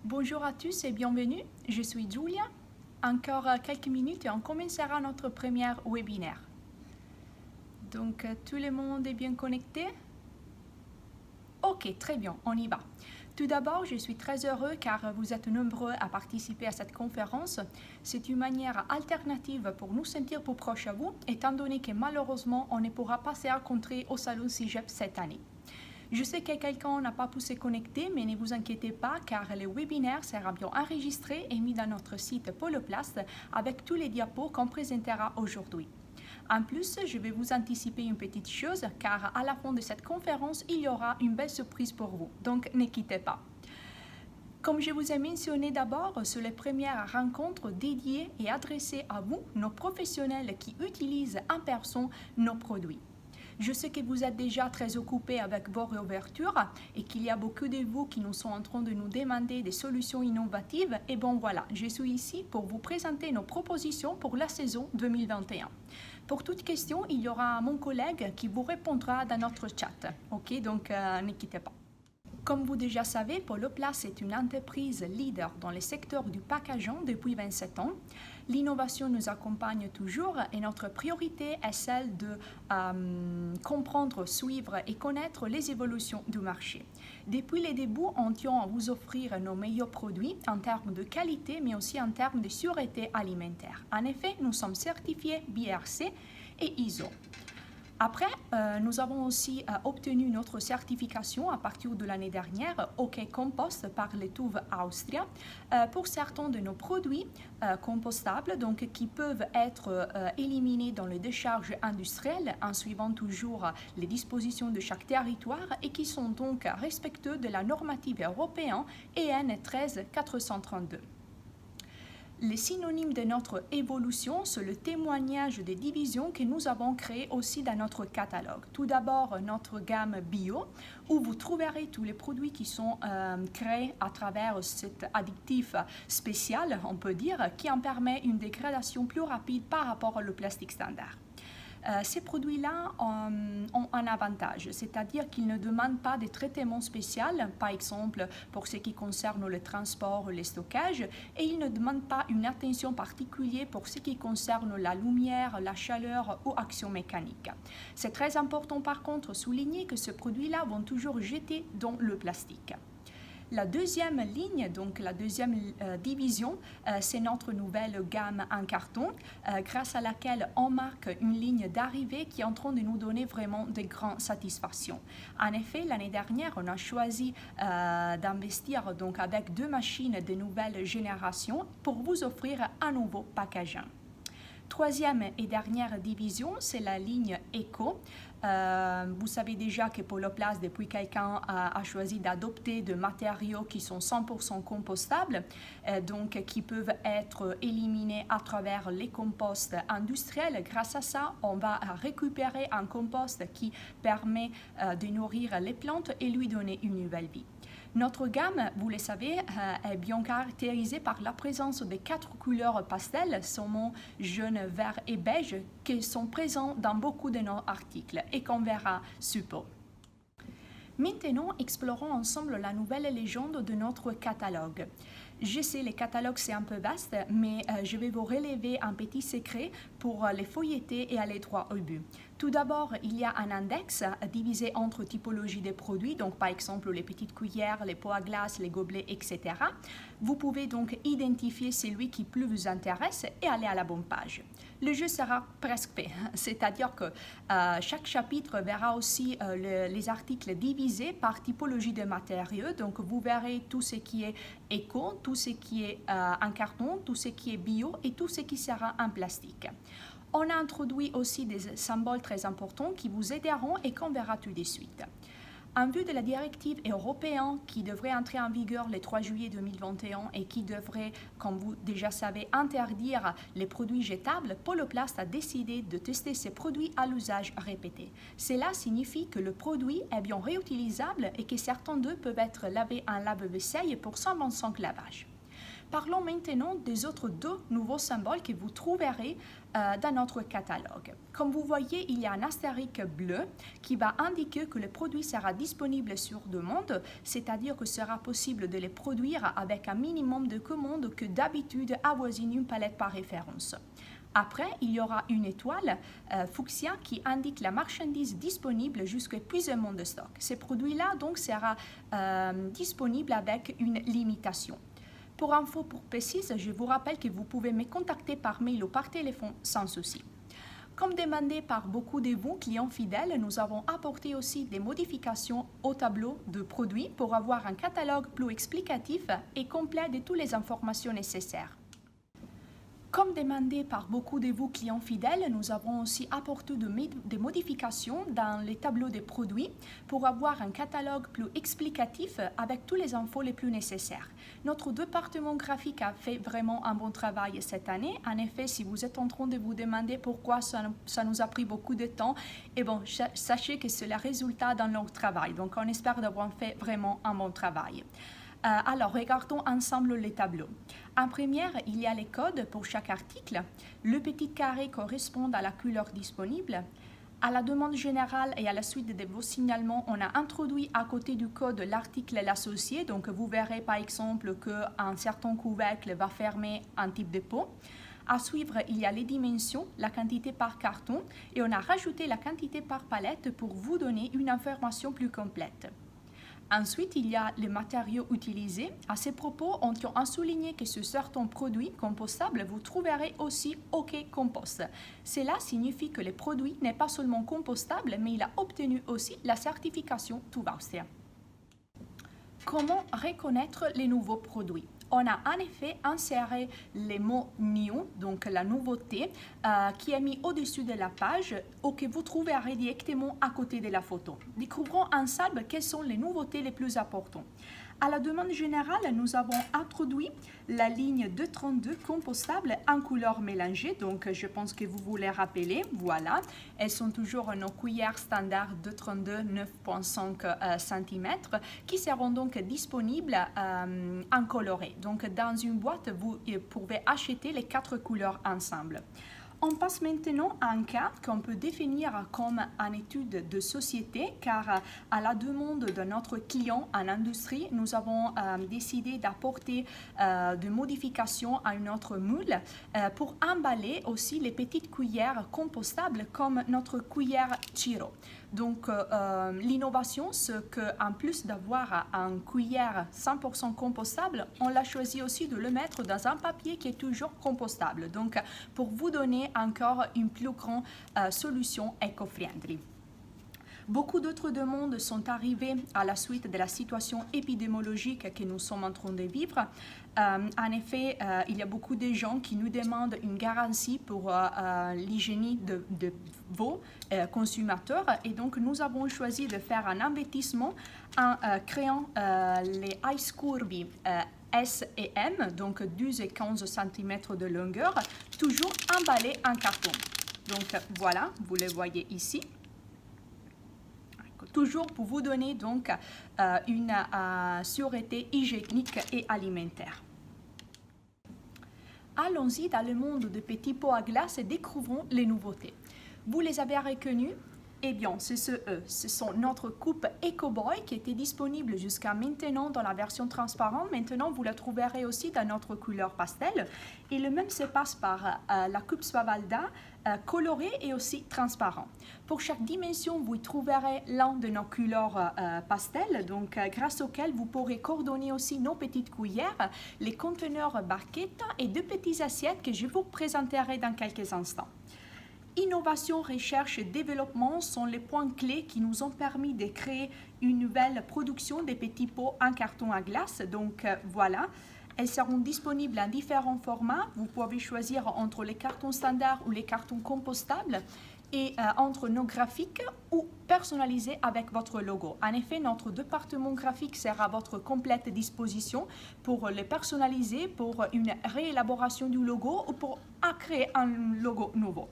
Bonjour à tous et bienvenue, je suis Julia. Encore quelques minutes et on commencera notre premier webinaire. Donc tout le monde est bien connecté? Ok, très bien, on y va. Tout d'abord, je suis très heureux car vous êtes nombreux à participer à cette conférence. C'est une manière alternative pour nous sentir plus proches à vous, étant donné que malheureusement, on ne pourra pas se rencontrer au Salon CIGEP cette année. Je sais que quelqu'un n'a pas pu se connecter, mais ne vous inquiétez pas car le webinaire sera bien enregistré et mis dans notre site Poloplast avec tous les diapos qu'on présentera aujourd'hui. En plus, je vais vous anticiper une petite chose car à la fin de cette conférence, il y aura une belle surprise pour vous, donc ne quittez pas. Comme je vous ai mentionné d'abord, c'est la première rencontre dédiée et adressée à vous, nos professionnels qui utilisent en personne nos produits. Je sais que vous êtes déjà très occupés avec vos réouvertures et qu'il y a beaucoup de vous qui nous sont en train de nous demander des solutions innovatives. Et bon voilà, je suis ici pour vous présenter nos propositions pour la saison 2021. Pour toute question, il y aura mon collègue qui vous répondra dans notre chat. Ok, donc ne quittez pas. Comme vous déjà savez, Poloplast est une entreprise leader dans le secteur du packaging depuis 27 ans. L'innovation nous accompagne toujours et notre priorité est celle de comprendre, suivre et connaître les évolutions du marché. Depuis les débuts, on tient à vous offrir nos meilleurs produits en termes de qualité mais aussi en termes de sûreté alimentaire. En effet, nous sommes certifiés BRC et ISO. Après, nous avons aussi obtenu notre certification à partir de l'année dernière OK Compost par les TÜV Austria pour certains de nos produits compostables donc, qui peuvent être éliminés dans les décharges industrielles en suivant toujours les dispositions de chaque territoire et qui sont donc respectueux de la normative européenne EN 13432. Les synonymes de notre évolution, c'est le témoignage des divisions que nous avons créées aussi dans notre catalogue. Tout d'abord, notre gamme bio, où vous trouverez tous les produits qui sont créés à travers cet additif spécial, on peut dire, qui en permet une dégradation plus rapide par rapport au plastique standard. Ces produits-là ont un avantage, c'est-à-dire qu'ils ne demandent pas de traitement spécial, par exemple pour ce qui concerne le transport ou le stockage, et ils ne demandent pas une attention particulière pour ce qui concerne la lumière, la chaleur ou action mécanique. C'est très important par contre de souligner que ces produits-là vont toujours jeter dans le plastique. La deuxième ligne, donc la deuxième division, c'est notre nouvelle gamme en carton, grâce à laquelle on marque une ligne d'arrivée qui est en train de nous donner vraiment de grandes satisfactions. En effet, l'année dernière, on a choisi d'investir donc avec 2 machines de nouvelle génération pour vous offrir un nouveau packaging. Troisième et dernière division, c'est la ligne Eco. Vous savez déjà que Poloplast, depuis quelqu'un a choisi d'adopter des matériaux qui sont 100% compostables, donc qui peuvent être éliminés à travers les composts industriels. Grâce à ça, on va récupérer un compost qui permet de nourrir les plantes et lui donner une nouvelle vie. Notre gamme, vous le savez, est bien caractérisée par la présence de 4 couleurs pastel, saumon, jaune, vert et beige, qui sont présents dans beaucoup de nos articles et qu'on verra suppos. Maintenant, explorons ensemble la nouvelle légende de notre catalogue. Je sais, les catalogues c'est un peu vaste, mais je vais vous relever un petit secret pour les feuilleter et aller droit au but. Tout d'abord, il y a un index divisé entre typologies de produits, donc par exemple les petites cuillères, les pots à glace, les gobelets, etc. Vous pouvez donc identifier celui qui plus vous intéresse et aller à la bonne page. Le jeu sera presque fait, c'est-à-dire que chaque chapitre verra aussi les articles divisés par typologie de matériaux, donc vous verrez tout ce qui est éco, tout ce qui est en carton, tout ce qui est bio et tout ce qui sera en plastique. On a introduit aussi des symboles très importants qui vous aideront et qu'on verra tout de suite. En vue de la directive européenne qui devrait entrer en vigueur le 3 juillet 2021 et qui devrait, comme vous déjà savez, interdire les produits jetables, Poloplast a décidé de tester ces produits à l'usage répété. Cela signifie que le produit est bien réutilisable et que certains d'eux peuvent être lavés en lave-vaisselle pour 125 lavages. Parlons maintenant des autres deux nouveaux symboles que vous trouverez dans notre catalogue. Comme vous voyez, il y a un astérisque bleu qui va indiquer que le produit sera disponible sur demande, c'est-à-dire que sera possible de les produire avec un minimum de commandes que d'habitude avoisine une palette par référence. Après, il y aura une étoile fuchsia qui indique la marchandise disponible jusqu'à épuisement de stock. Ces produits-là donc sera disponible avec une limitation. Pour info pour précise, je vous rappelle que vous pouvez me contacter par mail ou par téléphone sans souci. Comme demandé par beaucoup de vous, clients fidèles, nous avons apporté aussi des modifications au tableau de produits pour avoir un catalogue plus explicatif et complet de toutes les informations nécessaires. Comme demandé par beaucoup de vous clients fidèles, nous avons aussi apporté des modifications dans les tableaux des produits pour avoir un catalogue plus explicatif avec toutes les infos les plus nécessaires. Notre département graphique a fait vraiment un bon travail cette année. En effet, si vous êtes en train de vous demander pourquoi ça nous a pris beaucoup de temps, eh bon, sachez que c'est le résultat de notre travail. Donc, on espère d'avoir fait vraiment un bon travail. Alors, regardons ensemble les tableaux. En première, il y a les codes pour chaque article. Le petit carré correspond à la couleur disponible. À la demande générale et à la suite de vos signalements, on a introduit à côté du code l'article et l'associé. Donc, vous verrez par exemple qu'un certain couvercle va fermer un type de pot. À suivre, il y a les dimensions, la quantité par carton et on a rajouté la quantité par palette pour vous donner une information plus complète. Ensuite, il y a les matériaux utilisés. À ces propos, on tient à souligner que sur certains produits compostables, vous trouverez aussi OK Compost. Cela signifie que le produit n'est pas seulement compostable, mais il a obtenu aussi la certification TÜV. Comment reconnaître les nouveaux produits? On a en effet inséré les mots new, donc la nouveauté, qui est mis au-dessus de la page ou que vous trouverez directement à côté de la photo. Découvrons ensemble quelles sont les nouveautés les plus importantes. À la demande générale, nous avons introduit la ligne 232 compostable en couleur mélangée. Donc, je pense que vous les rappelez. Voilà. Elles sont toujours nos cuillères standard 232 9,5 cm qui seront donc disponibles en coloré. Donc, dans une boîte, vous pouvez acheter les 4 couleurs ensemble. On passe maintenant à un cas qu'on peut définir comme une étude de société car à la demande de notre client en industrie, nous avons décidé d'apporter des modifications à notre moule pour emballer aussi les petites cuillères compostables comme notre cuillère Chiro. Donc l'innovation, c'est qu'en plus d'avoir une cuillère 100% compostable, on l'a choisi aussi de le mettre dans un papier qui est toujours compostable. Donc pour vous donner encore une plus grande solution éco-friendly. Beaucoup d'autres demandes sont arrivées à la suite de la situation épidémiologique que nous sommes en train de vivre. En effet, il y a beaucoup de gens qui nous demandent une garantie pour l'hygiène de vos consommateurs et donc nous avons choisi de faire un investissement en créant les Ice Courbi S et M, donc 12 et 15 cm de longueur, toujours emballés en carton. Donc voilà, vous les voyez ici. Toujours pour vous donner donc une sûreté hygiénique et alimentaire. Allons-y dans le monde des petits pots à glace et découvrons les nouveautés. Vous les avez reconnus? Eh bien, ce sont notre coupe EcoBoy qui était disponible jusqu'à maintenant dans la version transparente. Maintenant, vous la trouverez aussi dans notre couleur pastel. Et le même se passe par la coupe Swavalda, colorée et aussi transparent. Pour chaque dimension, vous y trouverez l'un de nos couleurs pastel, donc grâce auquel vous pourrez coordonner aussi nos petites cuillères, les conteneurs barquettes et deux petites assiettes que je vous présenterai dans quelques instants. Innovation, recherche et développement sont les points clés qui nous ont permis de créer une nouvelle production des petits pots en carton à glace. Donc voilà, elles seront disponibles en différents formats. Vous pouvez choisir entre les cartons standards ou les cartons compostables et entre nos graphiques ou personnalisés avec votre logo. En effet, notre département graphique sera à votre complète disposition pour les personnaliser, pour une réélaboration du logo ou pour créer un logo nouveau.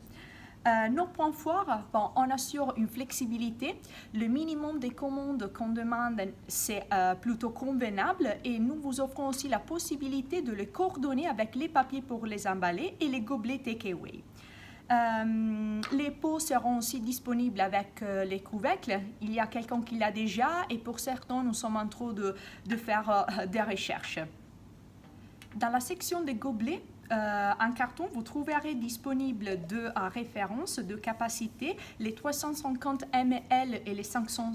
Nos points forts, bon, on assure une flexibilité. Le minimum des commandes qu'on demande, c'est plutôt convenable et nous vous offrons aussi la possibilité de les coordonner avec les papiers pour les emballer et les gobelets takeaway. Les pots seront aussi disponibles avec les couvercles. Il y a quelqu'un qui l'a déjà et pour certains, nous sommes en train de faire des recherches. Dans la section des gobelets, en carton, vous trouverez disponible deux références de capacité, les 350 ml et les 500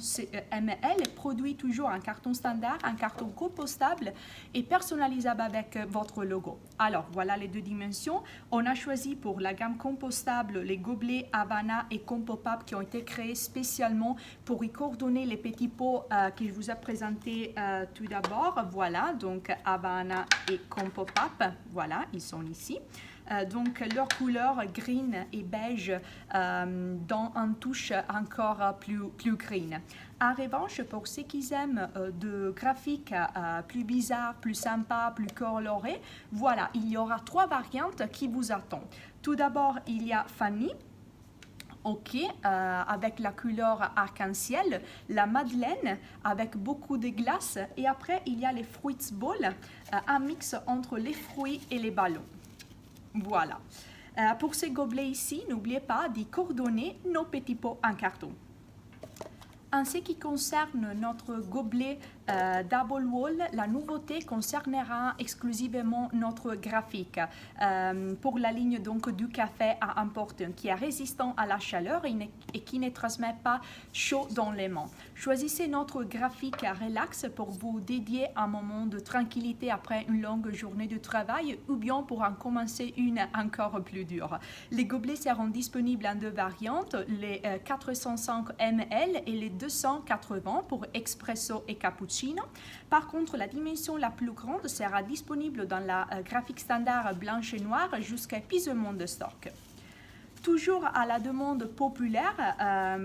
ml, produits toujours en carton standard, en carton compostable et personnalisable avec votre logo. Alors, voilà les deux dimensions. On a choisi pour la gamme compostable les gobelets Havana et Compopap qui ont été créés spécialement pour y coordonner les petits pots que je vous ai présentés tout d'abord. Voilà, donc Havana et Compopap, voilà, ils sont ici. Donc leur couleur green et beige dans une touche encore plus green. En revanche, pour ceux qui aiment de graphiques plus bizarres, plus sympas, plus colorés, voilà, il y aura trois variantes qui vous attendent. Tout d'abord, il y a Fanny. Ok, avec la couleur arc-en-ciel, la Madeleine avec beaucoup de glace et après il y a les Fruits Ball, un mix entre les fruits et les ballons. Voilà. Pour ces gobelets ici, n'oubliez pas d'y coordonner nos petits pots en carton. En ce qui concerne notre gobelet Double Wall, la nouveauté concernera exclusivement notre graphique pour la ligne donc du café à emporter qui est résistant à la chaleur et qui ne transmet pas chaud dans les mains. Choisissez notre graphique relax pour vous dédier un moment de tranquillité après une longue journée de travail ou bien pour en commencer une encore plus dure. Les gobelets seront disponibles en deux variantes, les 405 ml et les 280 pour espresso et cappuccino. Par contre, la dimension la plus grande sera disponible dans la graphique standard blanche et noire jusqu'à épuisement de stock. Toujours à la demande populaire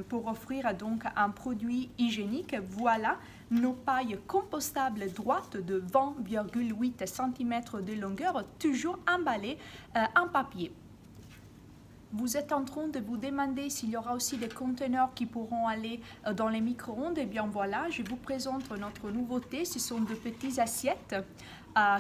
pour offrir donc un produit hygiénique, voilà nos pailles compostables droites de 20,8 cm de longueur, toujours emballées en papier. Vous êtes en train de vous demander s'il y aura aussi des conteneurs qui pourront aller dans les micro-ondes. Eh bien voilà, je vous présente notre nouveauté. Ce sont de petites assiettes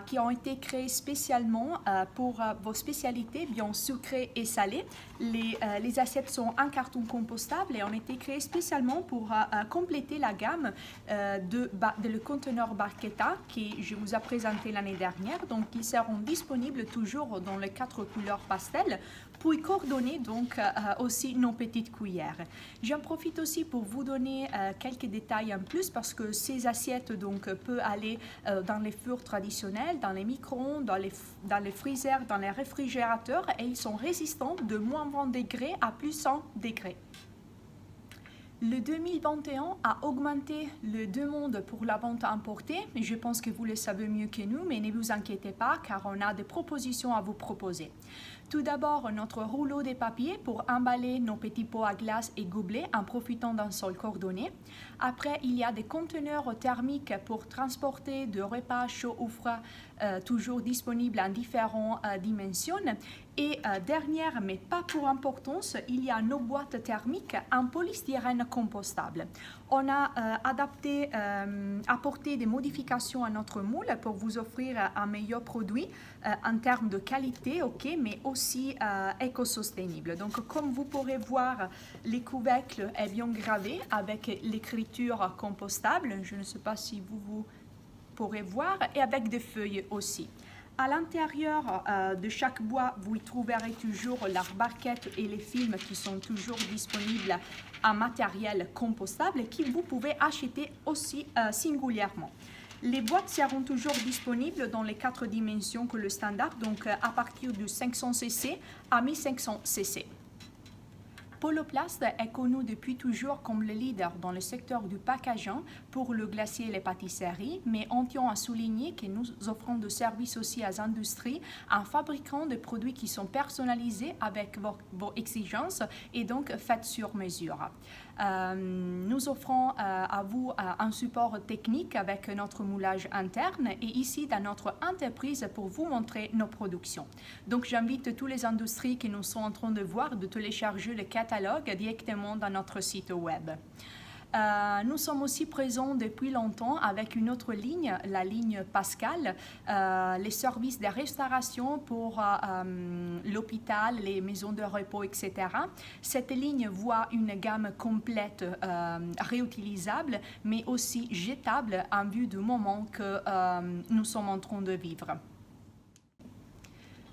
qui ont été créées spécialement pour vos spécialités bien sucrées et salées. Les assiettes sont en carton compostable et ont été créées spécialement pour compléter la gamme de le conteneur Barchetta que je vous ai présenté l'année dernière. Donc, ils seront disponibles toujours dans les 4 couleurs pastel pour y coordonner donc aussi nos petites cuillères. J'en profite aussi pour vous donner quelques détails en plus parce que ces assiettes donc peuvent aller dans les fours traditionnels, dans les micro-ondes, dans les freezers, dans les réfrigérateurs et ils sont résistants de moins 20 degrés à plus 100 degrés. Le 2021 a augmenté le demande pour la vente emportée. Je pense que vous le savez mieux que nous, mais ne vous inquiétez pas car on a des propositions à vous proposer. Tout d'abord, notre rouleau de papier pour emballer nos petits pots à glace et gobelets en profitant d'un sol coordonné. Après, il y a des conteneurs thermiques pour transporter de repas chauds ou froids, toujours disponibles en différentes dimensions. Et dernière, mais pas pour importance, il y a nos boîtes thermiques en polystyrène compostable. On a apporté des modifications à notre moule pour vous offrir un meilleur produit en termes de qualité, ok, mais aussi éco-sostenible. Donc, comme vous pourrez voir, les couvercles est bien gravé avec l'écriture compostable. Je ne sais pas si vous pourrez voir, et avec des feuilles aussi. À l'intérieur de chaque bois, vous y trouverez toujours la barquette et les films qui sont toujours disponibles en matériel compostable et que vous pouvez acheter aussi singulièrement. Les boîtes seront toujours disponibles dans les 4 dimensions que le standard, donc à partir de 500 cc à 1500 cc. Poloplast est connu depuis toujours comme le leader dans le secteur du packaging pour le glacier et les pâtisseries, mais on tient à souligner que nous offrons des services aussi aux industries en fabriquant des produits qui sont personnalisés avec vos exigences et donc faits sur mesure. Nous offrons à vous un support technique avec notre moulage interne et ici dans notre entreprise pour vous montrer nos productions. Donc j'invite toutes les industries qui nous sont en train de voir de télécharger le catalogue directement dans notre site web. Nous sommes aussi présents depuis longtemps avec une autre ligne, la ligne Pascal, les services de restauration pour l'hôpital, les maisons de repos, etc. Cette ligne voit une gamme complète réutilisable, mais aussi jetable en vue du moment que nous sommes en train de vivre.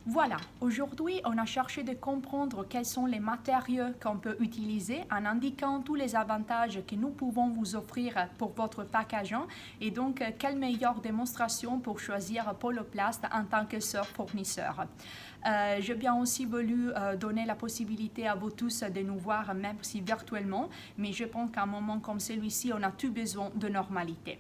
Voilà, aujourd'hui, on a cherché de comprendre quels sont les matériaux qu'on peut utiliser en indiquant tous les avantages que nous pouvons vous offrir pour votre packaging et donc quelle meilleure démonstration pour choisir Poloplast en tant que fournisseur. J'ai bien aussi voulu donner la possibilité à vous tous de nous voir, même si virtuellement, mais je pense qu'à un moment comme celui-ci, on a tout besoin de normalité.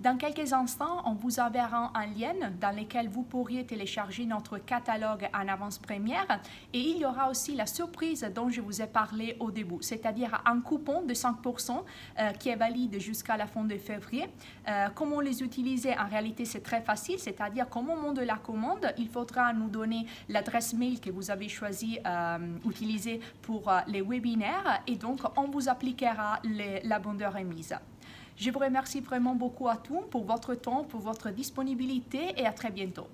Dans quelques instants, on vous enverra un lien dans lequel vous pourriez télécharger notre catalogue en avance-première et il y aura aussi la surprise dont je vous ai parlé au début, c'est-à-dire un coupon de 5% qui est valide jusqu'à la fin de février. Comment les utiliser? En réalité, c'est très facile, c'est-à-dire qu'au moment de la commande, il faudra nous donner l'adresse mail que vous avez choisi d'utiliser pour les webinaires et donc on vous appliquera la bonne de remise. Je vous remercie vraiment beaucoup à tous pour votre temps, pour votre disponibilité et à très bientôt.